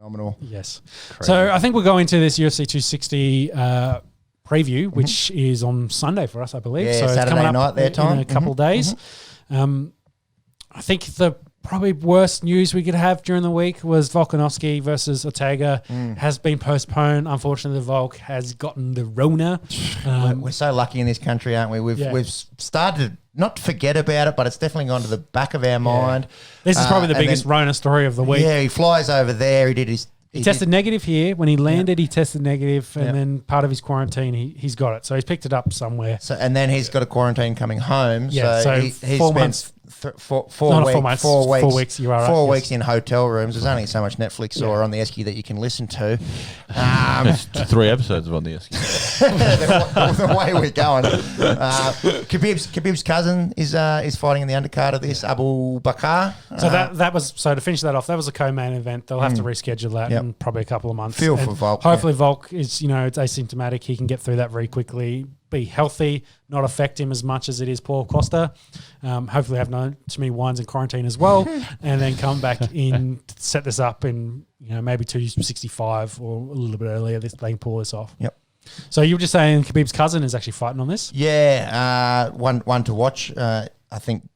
Phenomenal. Yes. Crazy. So I think we'll go into this UFC 260 preview, which is on Sunday for us, I believe. Yeah, so Saturday it's coming up night their time. in a couple of days. I think the probably worst news we could have during the week was Volkanovski versus Ortega has been postponed. Unfortunately, the Volk has gotten the Rona. We're so lucky in this country, aren't we? We've started not to forget about it, but it's definitely gone to the back of our mind. This is probably the and biggest then- Rona story of the week. Yeah, he flies over there. He did his. He tested negative here. When he landed, he tested negative, and Yeah. then part of his quarantine, he's got it. So he's picked it up somewhere. So, and then he's got a quarantine coming home. Yeah, so so he 4 spent months. four Not weeks, 4 months, 4 weeks, 4 weeks, you are right, 4 yes. weeks in hotel rooms. There's only so much Netflix or On The Esky that you can listen to. There's 3 episodes of On The Esky. the way we're going. Khabib's cousin is fighting in the undercard of this, Abu Bakr. So that was to finish that off. That was a co-main event. They'll have to reschedule that Yep. in probably a couple of months. Feel And for Volk, Hopefully, Volk is it's asymptomatic. He can get through that very quickly, be healthy, not affect him as much as it is Paul Costa. Hopefully, have no too many wines in quarantine as well, and then come back in, set this up in maybe 265 or a little bit earlier. They can pull this off. Yep. So you were just saying Khabib's cousin is actually fighting on this? Yeah, one to watch. I think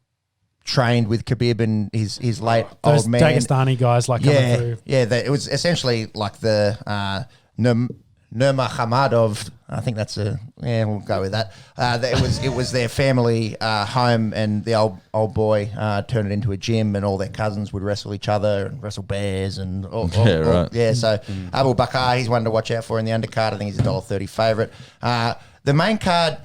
trained with Khabib and his late Those old man. Dagestani guys coming through. Yeah, it was essentially like the Nurmagomedov. I think that's we'll go with that. It was their family home, and the old boy turned it into a gym, and all their cousins would wrestle each other and wrestle bears and right. So Abu Bakr, he's one to watch out for in the undercard. I think he's a $1.30 favourite. The main card.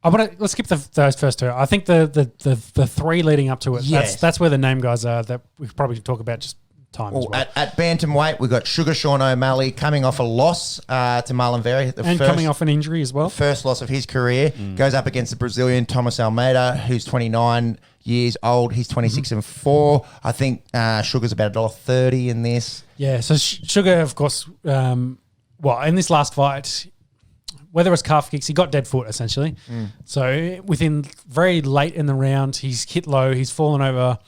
Let's skip those first two. I think the three leading up to it. Yes. That's where the name guys are. That we could probably talk about just time as well. At bantamweight, we've got Sugar Sean O'Malley coming off a loss to Marlon Vera. Coming off an injury as well. First loss of his career. Goes up against the Brazilian Thomas Almeida, who's 29 years old. He's 26-4. I think Sugar's about $1.30 in this. Yeah, so Sugar, of course, in this last fight, whether it's calf kicks, he got dead foot essentially. So within very late in the round, he's hit low, he's fallen over,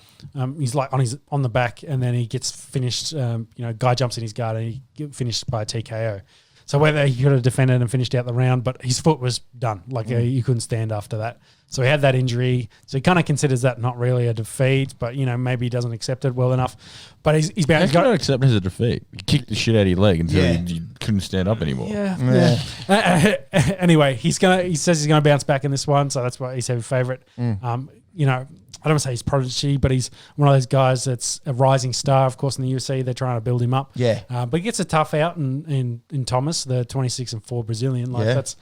he's like on the back, and then he gets finished. Guy jumps in his guard and he gets finished by a TKO. So whether he could have defended and finished out the round, but his foot was done. He couldn't stand after that. So he had that injury. So he kind of considers that not really a defeat, but maybe he doesn't accept it well enough. But he's bound. He's got to accept it as a defeat. You kicked the shit out of your leg until you couldn't stand up anymore. Yeah. Anyway, he says he's going to bounce back in this one, so that's why he's heavy favourite. I don't want to say he's prodigy, but he's one of those guys that's a rising star. Of course, in the UFC, they're trying to build him up. Yeah. But he gets a tough out in Thomas, the 26-4 Brazilian. That's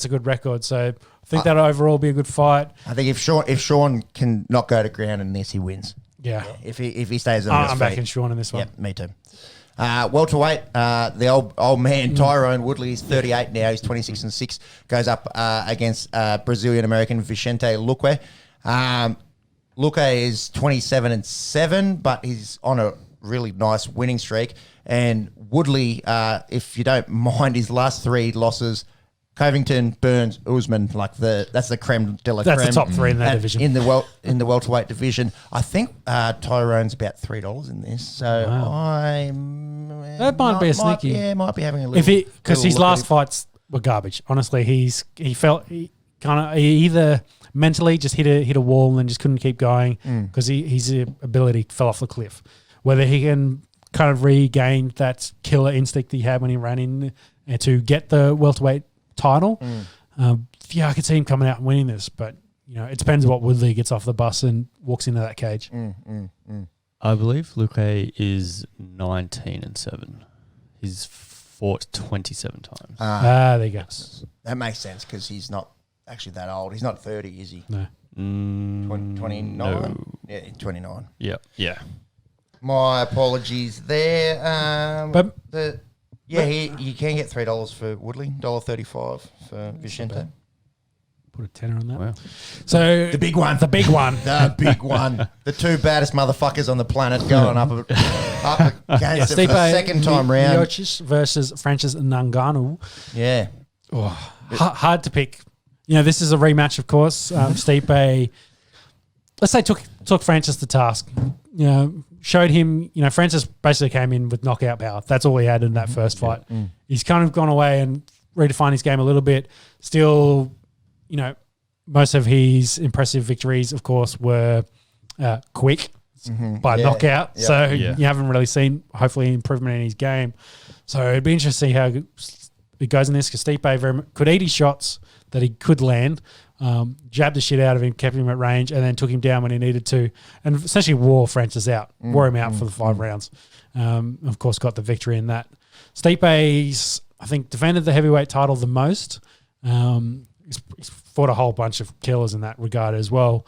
a good record. So I think that'll overall be a good fight. I think if Sean can not go to ground in this, he wins. Yeah. If he stays on his I'm feet. backing Sean in this one. Yeah, me too. Welterweight, the old man Tyrone Woodley is 38 now. He's 26-6. Goes up against Brazilian American Vicente Luque. Luque is 27-7, but he's on a really nice winning streak. And Woodley, if you don't mind, his last 3 losses: Covington, Burns, Usman, that's the creme de la creme. That's the top 3 in that division. In the welterweight division, I think Tyrone's about $3 in this. So that might be a sneaky. Might be having a little. Because his last fights were garbage. Honestly, he either mentally just hit a wall and then just couldn't keep going because his ability fell off the cliff. Whether he can kind of regain that killer instinct he had when he ran in to get the welterweight title, I could see him coming out and winning this. But it depends what Woodley gets off the bus and walks into that cage. I believe Luque is 19-7. He's fought 27 times. There you go. That makes sense because he's not actually that old. He's not 30, is he? No. 29? No. Yeah, 29. Yeah. My apologies there. You can get $3 for Woodley, $1.35 for Vicente. Put a tenner on that. Wow. So The big one. The big one. The big one. The 2 baddest motherfuckers on the planet going up against it for the second time round. Miocic versus Francis Ngannou. Yeah. Hard to pick. This is a rematch, of course. Stipe, let's say, took Francis to task. showed him, Francis basically came in with knockout power. That's all he had in that first fight. He's kind of gone away and redefined his game a little bit. Still, most of his impressive victories, of course, were quick by knockout. Yeah. So you haven't really seen, hopefully, improvement in his game. So it'd be interesting to see how it goes in this, because Stipe could eat his shots that he could land, jabbed the shit out of him, kept him at range, and then took him down when he needed to, and essentially wore Francis out, wore him out for the 5 rounds. Of course, got the victory in that. Stipe's, I think, defended the heavyweight title the most. He's fought a whole bunch of killers in that regard as well.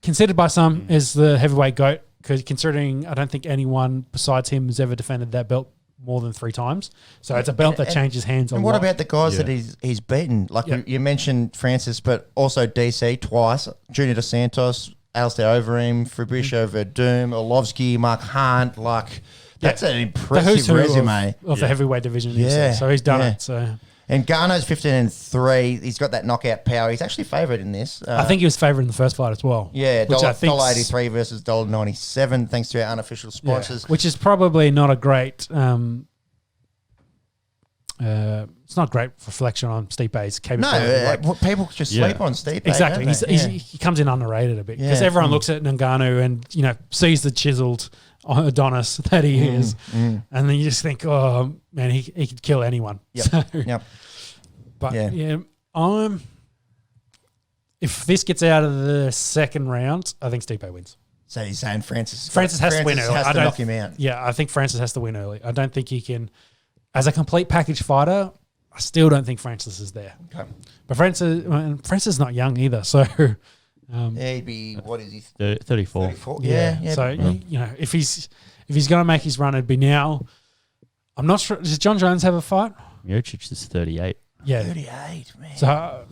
Considered by some as the heavyweight GOAT, because considering I don't think anyone besides him has ever defended that belt more than 3 times. So it's a belt that changes hands a lot. And what about the guys that he's beaten? Like you mentioned Francis, but also DC twice, Junior Dos Santos, Alistair Overeem, Fabricio Verdum, Orlovsky, Mark Hunt. Like, that's an impressive resume. Of the heavyweight division. Yeah. So he's done it. So. And Nganou's 15-3. He's got that knockout power. He's actually favoured in this. I think he was favoured in the first fight as well. Yeah, $1.83 versus $1.97, thanks to our unofficial sponsors. Yeah. Which is probably not a great... it's not a great reflection on Stipe's capability. No, people just sleep on Stipe. Exactly. He comes in underrated a bit because everyone looks at Ngannou and sees the chiseled Adonis that he is, and then you just think, oh man, he could kill anyone. But if this gets out of the second round, I think Stipe wins. So you're saying Francis has to win early. Has to knock him out. Yeah, I think Francis has to win early. I don't think he can. As a complete package fighter, I still don't think Francis is there. Okay. But Francis is not young either, so... he'd be, what is he? 34. 34. Yeah. So, if he's going to make his run, it'd be now. I'm not sure. Does John Jones have a fight? Miocic is 38. Yeah. 38, man. So...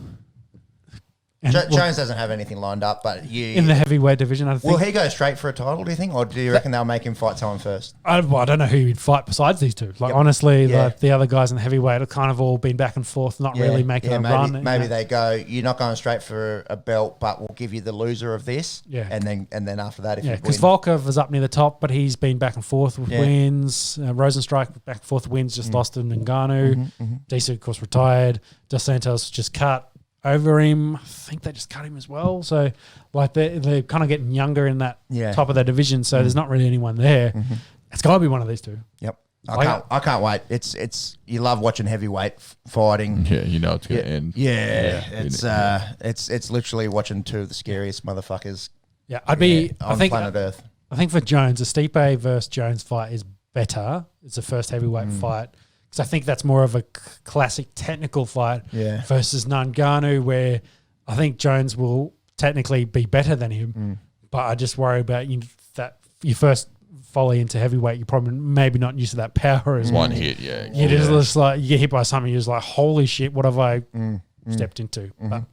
Jones doesn't have anything lined up, but in the heavyweight division, I think. Will he go straight for a title, do you think? Or do you reckon they'll make him fight someone first? I don't know who he'd fight besides these two. Honestly, the other guys in the heavyweight have kind of all been back and forth, not really making a run. Maybe they go, you're not going straight for a belt, but we'll give you the loser of this. Yeah. And then after that, if you win. Because Volkov is up near the top, but he's been back and forth with wins. Rosenstrike back and forth wins, just lost to Ngannou. DC, of course, retired. Dos Santos just cut. Overeem, I think they just cut him as well. So, they're kind of getting younger in that top of their division. So there's not really anyone there. It's got to be one of these two. Yep, I can't wait. It's you love watching heavyweight fighting. Yeah, it's going to end. It's literally watching two of the scariest motherfuckers. Yeah, on planet Earth. I think for Jones, a Stipe versus Jones fight is better. It's the first heavyweight fight. I think that's more of a classic technical fight versus Ngannou, where I think Jones will technically be better than him. But I just worry about that you first volley into heavyweight, you're probably maybe not used to that power as one hit, yeah. You just like you get hit by something, you're just like, holy shit, what have I stepped into? But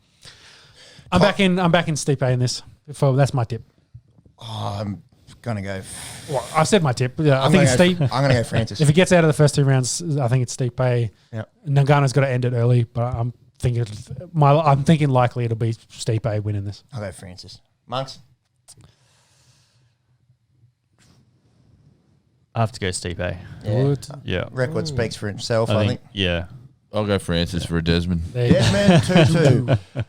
I'm back in Stipe in this. That's my tip. I'm gonna go. Well, I said my tip. Yeah, I think it's Stipe. I'm gonna go Francis. If he gets out of the first 2 rounds, I think it's Stipe. Yeah. Ngannou's got to end it early, but I'm thinking likely it'll be Stipe winning this. I'll go Francis. Monks. I have to go Stipe. Good. Yeah. Record speaks for himself, I think. Yeah. I'll go Francis for a Desmond. Desmond 2-2.